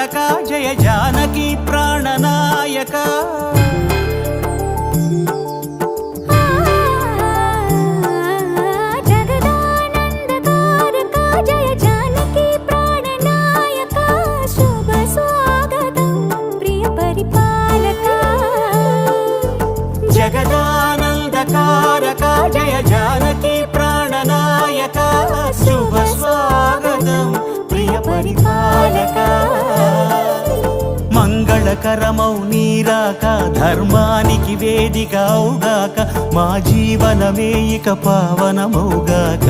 తారక జయ జానకి ప్రాణనాయక జగదానందకారక జయ జానకి ప్రాణనాయక శుభ స్వాగతం ప్రియ పరిపాలక మంగళకరమౌ నీరాక ధర్మానికి వేదిక అవుగాక మా జీవనమే ఇక పావనమౌగాక